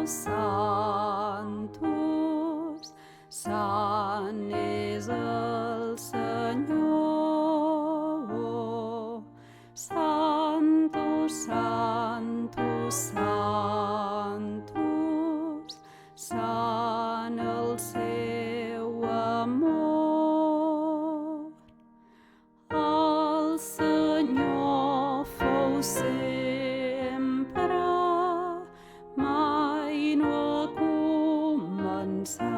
Sanctus, sant és el Senyor. Sanctus, Sanctus, Sanctus, sant el seu amor. El Senyor fou sempre, mai no ha començat.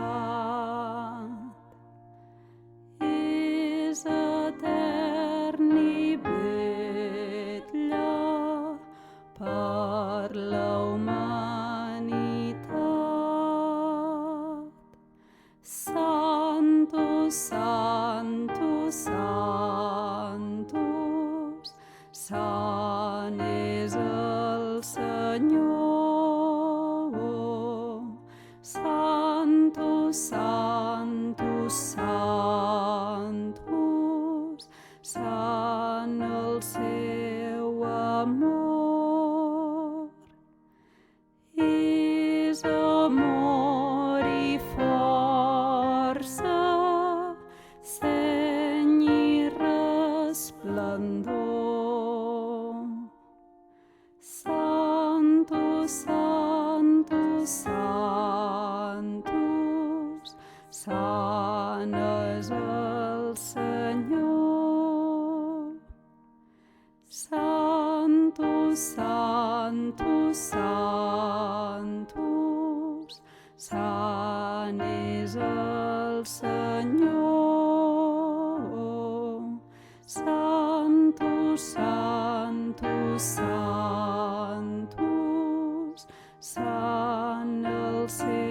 És etern i vetlla per la humanitat. Sanctus, Sanctus, Sanctus, sant és el Senyor. Sanctus, Sanctus, Sanctus, sant el seu amor. És amor i força, seny i resplendor. Sanctus, Sanctus, Sanctus, sant és el Senyor. Sanctus, Sanctus, Sanctus, sant és el Senyor. Sanctus, Sanctus, Sanctus, sant el Senyor.